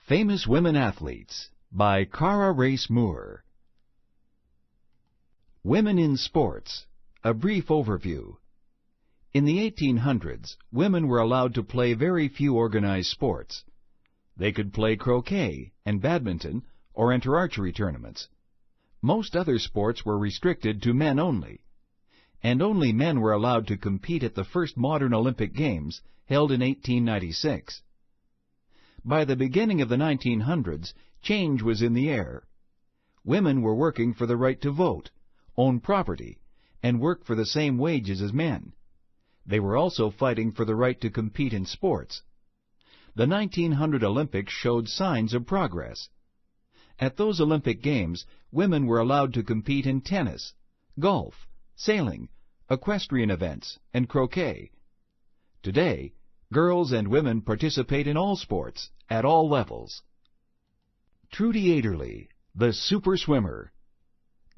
Famous Women Athletes by Cara Race Moore. Women in Sports, a brief overview. In the 1800s, women were allowed to play very few organized sports. They could play croquet and badminton or enter archery tournaments. Most other sports were restricted to men only, and only men were allowed to compete at the first modern Olympic Games held in 1896. By the beginning of the 1900s, change was in the air. Women were working for the right to vote, own property, and work for the same wages as men. They were also fighting for the right to compete in sports. The 1900 Olympics showed signs of progress. At those Olympic Games, women were allowed to compete in tennis, golf, sailing, equestrian events, and croquet. Today, girls and women participate in all sports, at all levels. Trudy Aderly, the super swimmer.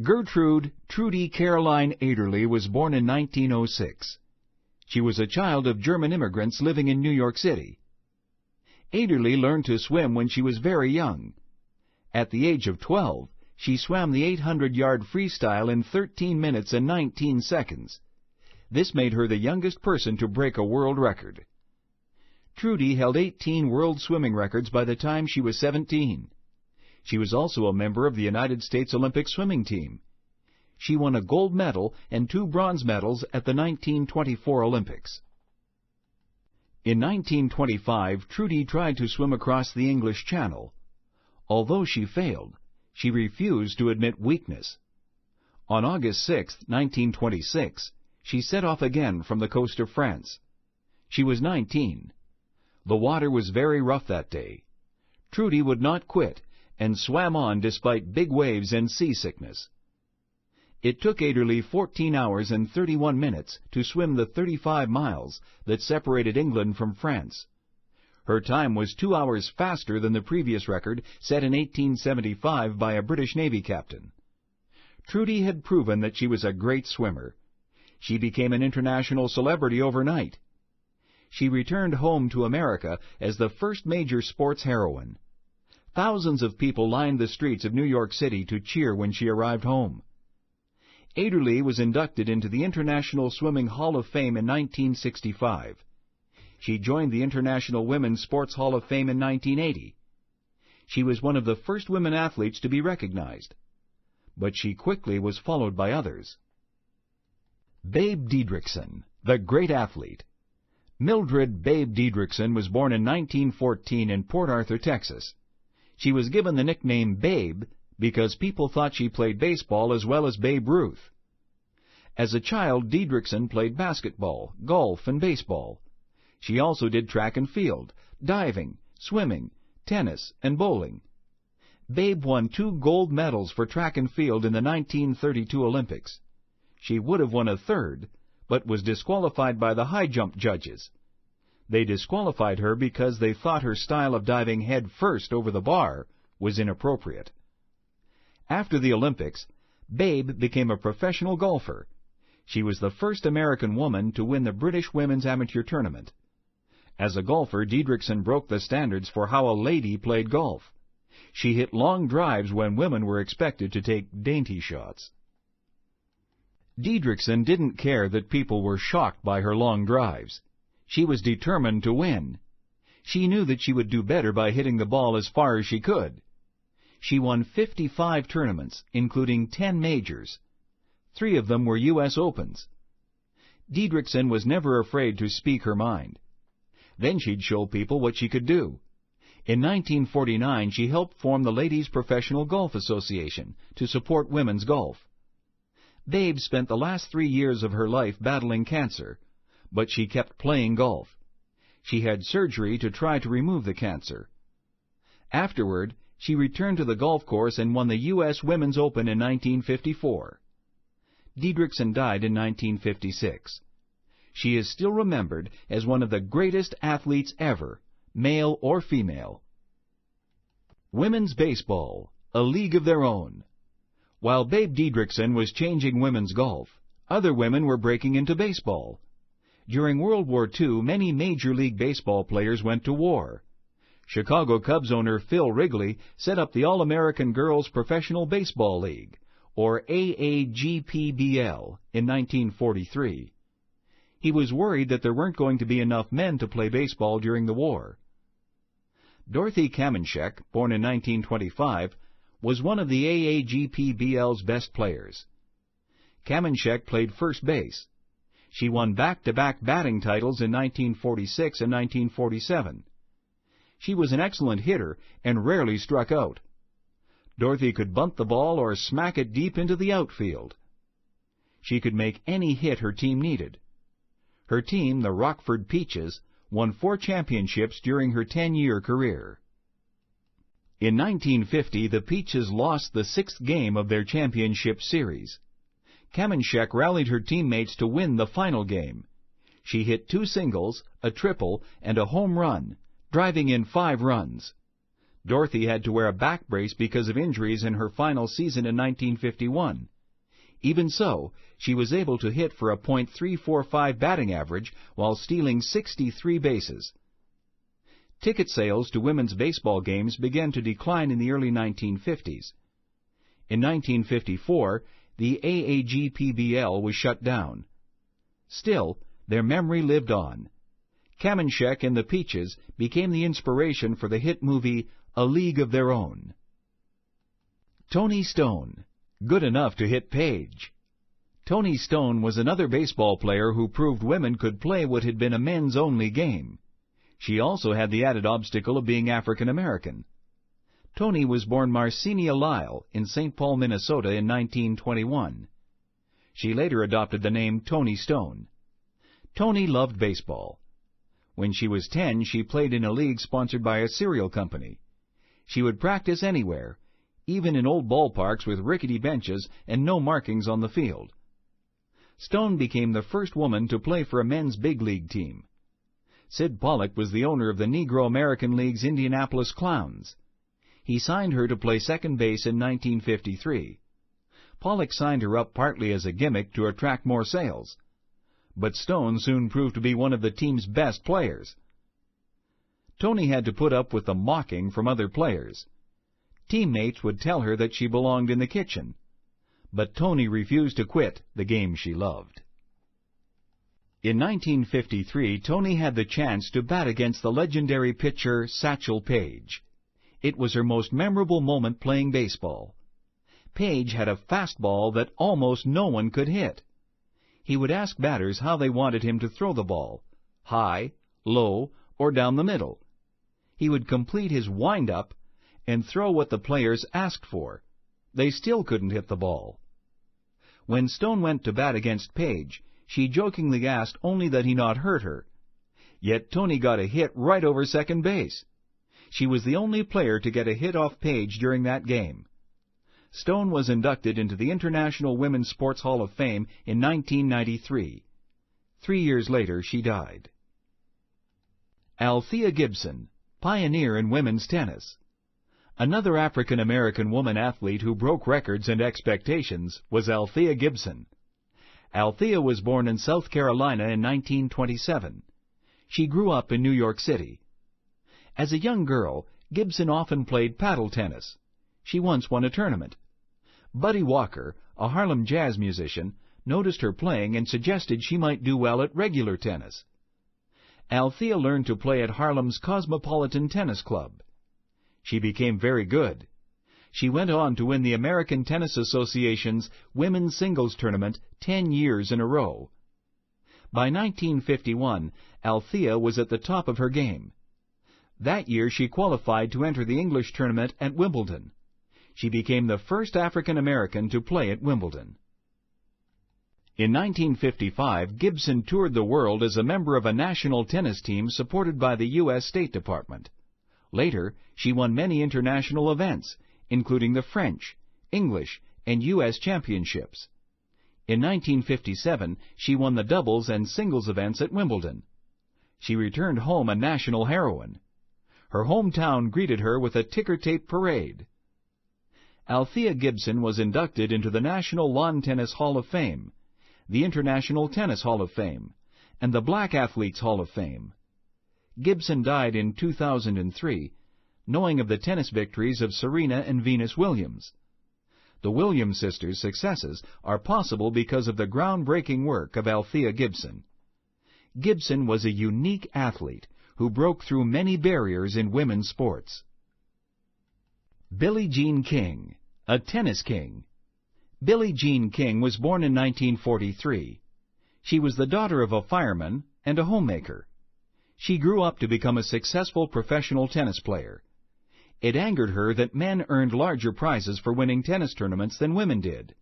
Gertrude Trudy Caroline Aderly was born in 1906. She was a child of German immigrants living in New York City. Aderly learned to swim when she was very young. At the age of 12, she swam the 800-yard freestyle in 13 minutes and 19 seconds. This made her the youngest person to break a world record. Trudy held 18 world swimming records by the time she was 17. She was also a member of the United States Olympic swimming team. She won a gold medal and 2 bronze medals at the 1924 Olympics. In 1925, Trudy tried to swim across the English Channel. Although she failed, she refused to admit weakness. On August 6, 1926, she set off again from the coast of France. She was 19. The water was very rough that day. Trudy would not quit and swam on despite big waves and seasickness. It took Aderly 14 hours and 31 minutes to swim the 35 miles that separated England from France. Her time was 2 hours faster than the previous record set in 1875 by a British Navy captain. Trudy had proven that she was a great swimmer. She became an international celebrity overnight. She returned home to America as the first major sports heroine. Thousands of people lined the streets of New York City to cheer when she arrived home. Aderly was inducted into the International Swimming Hall of Fame in 1965. She joined the International Women's Sports Hall of Fame in 1980. She was one of the first women athletes to be recognized, but she quickly was followed by others. Babe Didrikson, the great athlete. Mildred Babe Didrikson was born in 1914 in Port Arthur, Texas. She was given the nickname Babe because people thought she played baseball as well as Babe Ruth. As a child, Didrikson played basketball, golf, and baseball. She also did track and field, diving, swimming, tennis, and bowling. Babe won 2 gold medals for track and field in the 1932 Olympics. She would have won a third, but was disqualified by the high jump judges. They disqualified her because they thought her style of diving head first over the bar was inappropriate. After the Olympics, Babe became a professional golfer. She was the first American woman to win the British Women's Amateur Tournament. As a golfer, Didrikson broke the standards for how a lady played golf. She hit long drives when women were expected to take dainty shots. Didrikson didn't care that people were shocked by her long drives. She was determined to win. She knew that she would do better by hitting the ball as far as she could. She won 55 tournaments, including 10 majors. 3 of them were U.S. Opens. Didrikson was never afraid to speak her mind. Then she'd show people what she could do. In 1949, she helped form the Ladies Professional Golf Association to support women's golf. Babe spent the last 3 years of her life battling cancer, but she kept playing golf. She had surgery to try to remove the cancer. Afterward, she returned to the golf course and won the U.S. Women's Open in 1954. Didrikson died in 1956. She is still remembered as one of the greatest athletes ever, male or female. Women's Baseball, a league of their own. While Babe Didrikson was changing women's golf, other women were breaking into baseball. During World War II, many Major League Baseball players went to war. Chicago Cubs owner Phil Wrigley set up the All-American Girls Professional Baseball League, or AAGPBL, in 1943. He was worried that there weren't going to be enough men to play baseball during the war. Dorothy Kamenchek, born in 1925, was one of the AAGPBL's best players. Kamenchek played first base. She won back-to-back batting titles in 1946 and 1947. She was an excellent hitter and rarely struck out. Dorothy could bunt the ball or smack it deep into the outfield. She could make any hit her team needed. Her team, the Rockford Peaches, won 4 championships during her 10-year career. In 1950, the Peaches lost the 6th game of their championship series. Kamenchek rallied her teammates to win the final game. She hit 2 singles, a triple, and a home run, driving in 5 runs. Dorothy had to wear a back brace because of injuries in her final season in 1951. Even so, she was able to hit for a .345 batting average while stealing 63 bases. Ticket sales to women's baseball games began to decline in the early 1950s. In 1954, the AAGPBL was shut down. Still, their memory lived on. Kamenchek and the Peaches became the inspiration for the hit movie A League of Their Own. Tony Stone, good enough to hit Page. Tony Stone was another baseball player who proved women could play what had been a men's-only game. She also had the added obstacle of being African American. Tony was born Marcinia Lyle in St. Paul, Minnesota in 1921. She later adopted the name Tony Stone. Tony loved baseball. When she was 10, she played in a league sponsored by a cereal company. She would practice anywhere, even in old ballparks with rickety benches and no markings on the field. Stone became the first woman to play for a men's big league team. Sid Pollock was the owner of the Negro American League's Indianapolis Clowns. He signed her to play second base in 1953. Pollock signed her up partly as a gimmick to attract more sales. But Stone soon proved to be one of the team's best players. Tony had to put up with the mocking from other players. Teammates would tell her that she belonged in the kitchen. But Tony refused to quit the game she loved. In 1953, Tony had the chance to bat against the legendary pitcher Satchel Paige. It was her most memorable moment playing baseball. Paige had a fastball that almost no one could hit. He would ask batters how they wanted him to throw the ball, high, low, or down the middle. He would complete his wind-up and throw what the players asked for. They still couldn't hit the ball. When Stone went to bat against Paige, she jokingly asked only that he not hurt her. Yet Tony got a hit right over second base. She was the only player to get a hit off Paige during that game. Stone was inducted into the International Women's Sports Hall of Fame in 1993. 3 years later, she died. Althea Gibson, pioneer in women's tennis. Another African-American woman athlete who broke records and expectations was Althea Gibson. Althea was born in South Carolina in 1927. She grew up in New York City. As a young girl, Gibson often played paddle tennis. She once won a tournament. Buddy Walker, a Harlem jazz musician, noticed her playing and suggested she might do well at regular tennis. Althea learned to play at Harlem's Cosmopolitan Tennis Club. She became very good. She went on to win the American Tennis Association's women's singles tournament 10 years in a row. By 1951, Althea was at the top of her game. That year she qualified to enter the English tournament at Wimbledon. She became the first African American to play at Wimbledon. In 1955, Gibson toured the world as a member of a national tennis team supported by the U.S. State Department. Later, she won many international events, including the French, English, and U.S. championships. In 1957, she won the doubles and singles events at Wimbledon. She returned home a national heroine. Her hometown greeted her with a ticker-tape parade. Althea Gibson was inducted into the National Lawn Tennis Hall of Fame, the International Tennis Hall of Fame, and the Black Athletes Hall of Fame. Gibson died in 2003 knowing of the tennis victories of Serena and Venus Williams. The Williams sisters' successes are possible because of the groundbreaking work of Althea Gibson. Gibson was a unique athlete who broke through many barriers in women's sports. Billie Jean King, a tennis king. Billie Jean King was born in 1943. She was the daughter of a fireman and a homemaker. She grew up to become a successful professional tennis player. It angered her that men earned larger prizes for winning tennis tournaments than women did.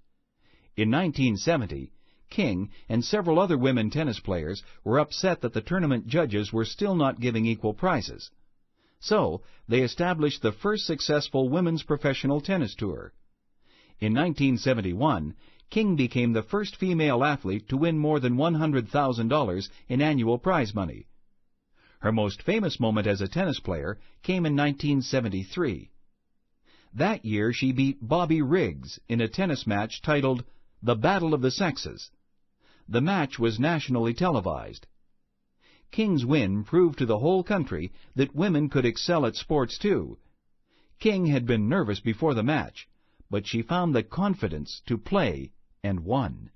In 1970, King and several other women tennis players were upset that the tournament judges were still not giving equal prizes. So, they established the first successful women's professional tennis tour. In 1971, King became the first female athlete to win more than $100,000 in annual prize money. Her most famous moment as a tennis player came in 1973. That year she beat Bobby Riggs in a tennis match titled The Battle of the Sexes. The match was nationally televised. King's win proved to the whole country that women could excel at sports too. King had been nervous before the match, but she found the confidence to play and won.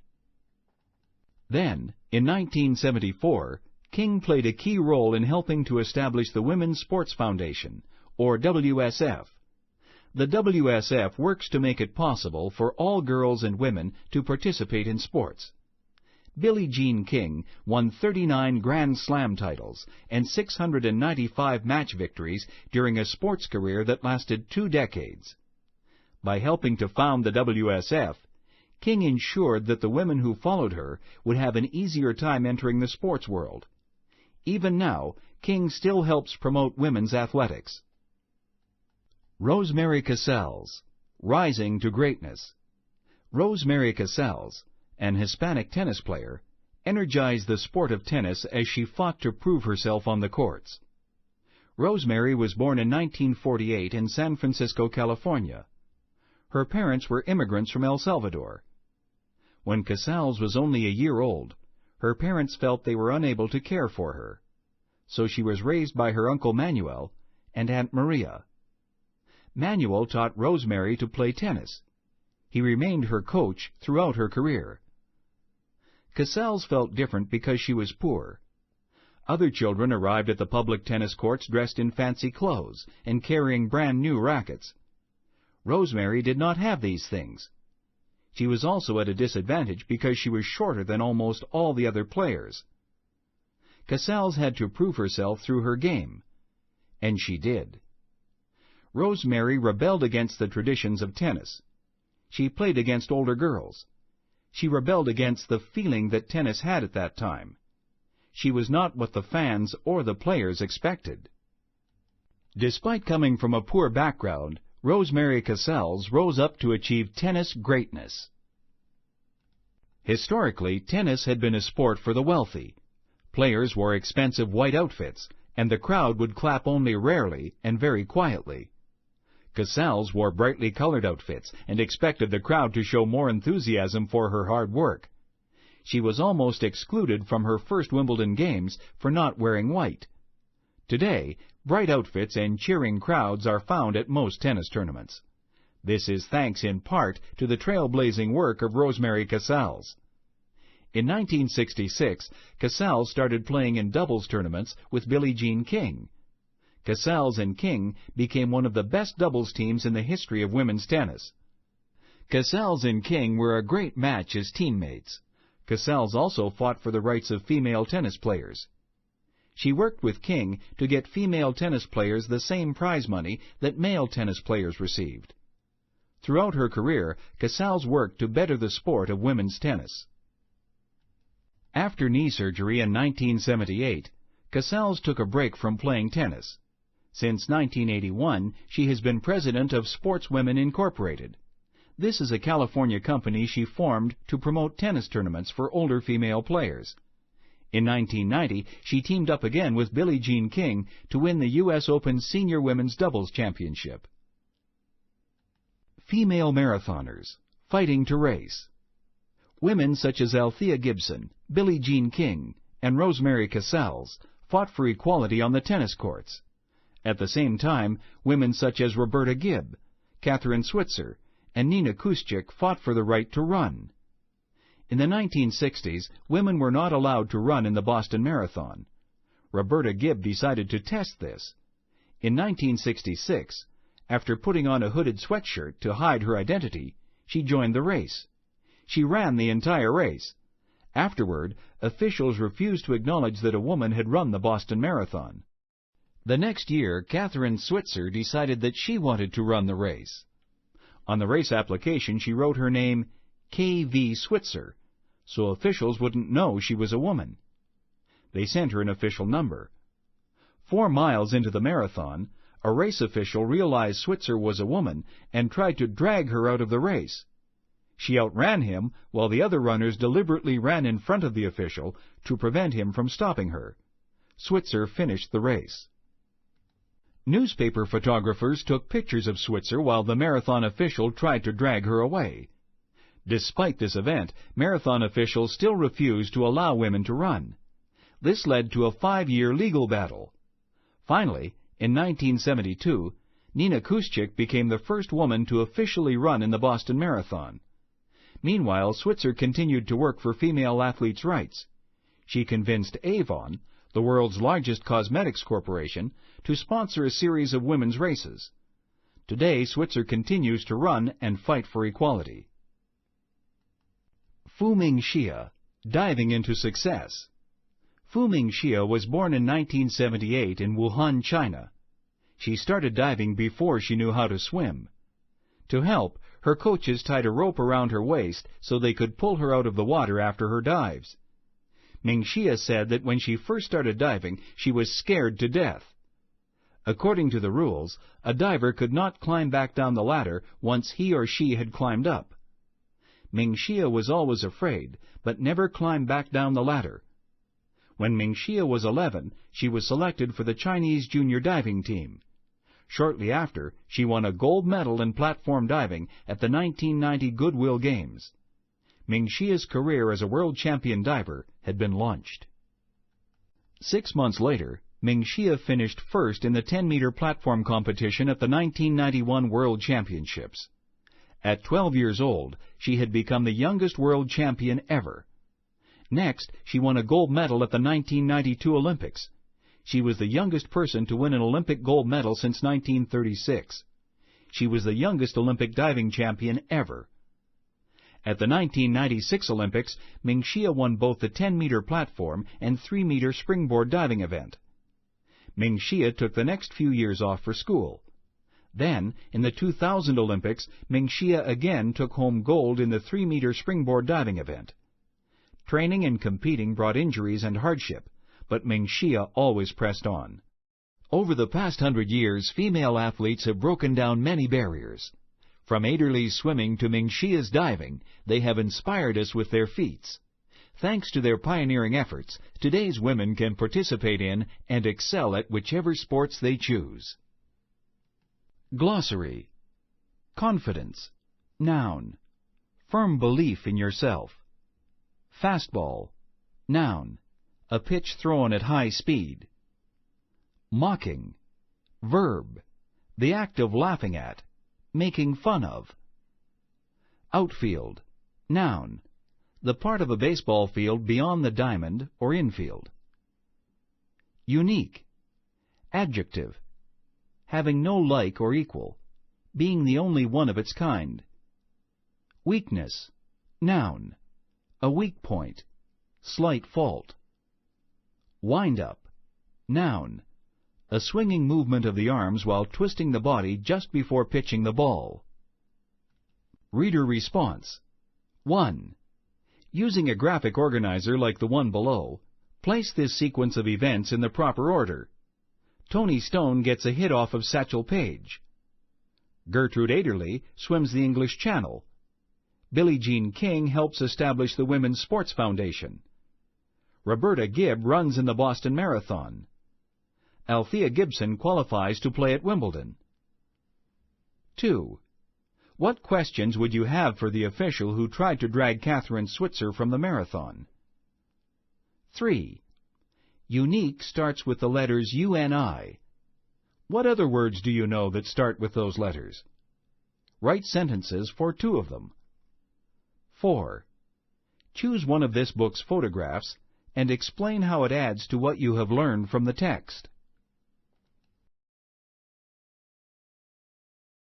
Then, in 1974, King played a key role in helping to establish the Women's Sports Foundation, or WSF. The WSF works to make it possible for all girls and women to participate in sports. Billie Jean King won 39 Grand Slam titles and 695 match victories during a sports career that lasted 2 decades. By helping to found the WSF, King ensured that the women who followed her would have an easier time entering the sports world. Even now, King still helps promote women's athletics. Rosemary Casals, rising to greatness. Rosemary Casals, an Hispanic tennis player, energized the sport of tennis as she fought to prove herself on the courts. Rosemary was born in 1948 in San Francisco, California. Her parents were immigrants from El Salvador. When Casals was only a year old, her parents felt they were unable to care for her, so she was raised by her Uncle Manuel and Aunt Maria. Manuel taught Rosemary to play tennis. He remained her coach throughout her career. Casals felt different because she was poor. Other children arrived at the public tennis courts dressed in fancy clothes and carrying brand-new rackets. Rosemary did not have these things. She was also at a disadvantage because she was shorter than almost all the other players. Casals had to prove herself through her game, and she did. Rosemary rebelled against the traditions of tennis. She played against older girls. She rebelled against the feeling that tennis had at that time. She was not what the fans or the players expected. Despite coming from a poor background, Rosemary Casals rose up to achieve tennis greatness. Historically, tennis had been a sport for the wealthy. Players wore expensive white outfits, and the crowd would clap only rarely and very quietly. Casals wore brightly colored outfits and expected the crowd to show more enthusiasm for her hard work. She was almost excluded from her first Wimbledon games for not wearing white. Today, bright outfits and cheering crowds are found at most tennis tournaments. This is thanks in part to the trailblazing work of Rosemary Casals. In 1966, Casals started playing in doubles tournaments with Billie Jean King. Casals and King became one of the best doubles teams in the history of women's tennis. Casals and King were a great match as teammates. Casals also fought for the rights of female tennis players. She worked with King to get female tennis players the same prize money that male tennis players received. Throughout her career, Casals worked to better the sport of women's tennis. After knee surgery in 1978, Casals took a break from playing tennis. Since 1981, she has been president of Sportswomen Incorporated. This is a California company she formed to promote tennis tournaments for older female players. In 1990, she teamed up again with Billie Jean King to win the U.S. Open Senior Women's Doubles Championship. Female marathoners, fighting to race. Women such as Althea Gibson, Billie Jean King, and Rosemary Casals fought for equality on the tennis courts. At the same time, women such as Roberta Gibb, Kathrine Switzer, and Nina Kuschik fought for the right to run. In the 1960s, women were not allowed to run in the Boston Marathon. Roberta Gibb decided to test this. In 1966, after putting on a hooded sweatshirt to hide her identity, she joined the race. She ran the entire race. Afterward, officials refused to acknowledge that a woman had run the Boston Marathon. The next year, Kathrine Switzer decided that she wanted to run the race. On the race application, she wrote her name K.V. Switzer, so officials wouldn't know she was a woman. They sent her an official number. 4 miles into the marathon, a race official realized Switzer was a woman and tried to drag her out of the race. She outran him while the other runners deliberately ran in front of the official to prevent him from stopping her. Switzer finished the race. Newspaper photographers took pictures of Switzer while the marathon official tried to drag her away. Despite this event, marathon officials still refused to allow women to run. This led to a 5-year legal battle. Finally, in 1972, Nina Kuschik became the first woman to officially run in the Boston Marathon. Meanwhile, Switzer continued to work for female athletes' rights. She convinced Avon, the world's largest cosmetics corporation, to sponsor a series of women's races. Today, Switzer continues to run and fight for equality. Fu Mingxia, diving into success. Fu Mingxia was born in 1978 in Wuhan, China. She started diving before she knew how to swim. To help, her coaches tied a rope around her waist so they could pull her out of the water after her dives. Mingxia said that when she first started diving, she was scared to death. According to the rules, a diver could not climb back down the ladder once he or she had climbed up. Mingxia was always afraid, but never climbed back down the ladder. When Mingxia was 11, she was selected for the Chinese junior diving team. Shortly after, she won a gold medal in platform diving at the 1990 Goodwill Games. Mingxia's career as a world champion diver had been launched. 6 months later, Mingxia finished first in the 10-meter platform competition at the 1991 World Championships. At 12 years old, she had become the youngest world champion ever. Next, she won a gold medal at the 1992 Olympics. She was the youngest person to win an Olympic gold medal since 1936. She was the youngest Olympic diving champion ever. At the 1996 Olympics, Mingxia won both the 10-meter platform and 3-meter springboard diving event. Mingxia took the next few years off for school. Then, in the 2000 Olympics, Mingxia again took home gold in the 3-meter springboard diving event. Training and competing brought injuries and hardship, but Mingxia always pressed on. Over the past 100 years, female athletes have broken down many barriers. From Aderly's swimming to Mingxia's diving, they have inspired us with their feats. Thanks to their pioneering efforts, today's women can participate in and excel at whichever sports they choose. Glossary. Confidence. Noun. Firm belief in yourself. Fastball. Noun. A pitch thrown at high speed. Mocking. Verb. The act of laughing at, making fun of. Outfield. Noun. The part of a baseball field beyond the diamond or infield. Unique. Adjective. Having no like or equal, being the only one of its kind. Weakness. Noun. A weak point, slight fault. Wind-up. Noun. A swinging movement of the arms while twisting the body just before pitching the ball. Reader response. 1. Using a graphic organizer like the one below, place this sequence of events in the proper order. Tony Stone gets a hit off of Satchel Paige. Gertrude Aderly swims the English Channel. Billie Jean King helps establish the Women's Sports Foundation. Roberta Gibb runs in the Boston Marathon. Althea Gibson qualifies to play at Wimbledon. 2. What questions would you have for the official who tried to drag Kathrine Switzer from the marathon? 3. Unique starts with the letters UNI. What other words do you know that start with those letters? Write sentences for 2 of them. 4. Choose one of this book's photographs and explain how it adds to what you have learned from the text.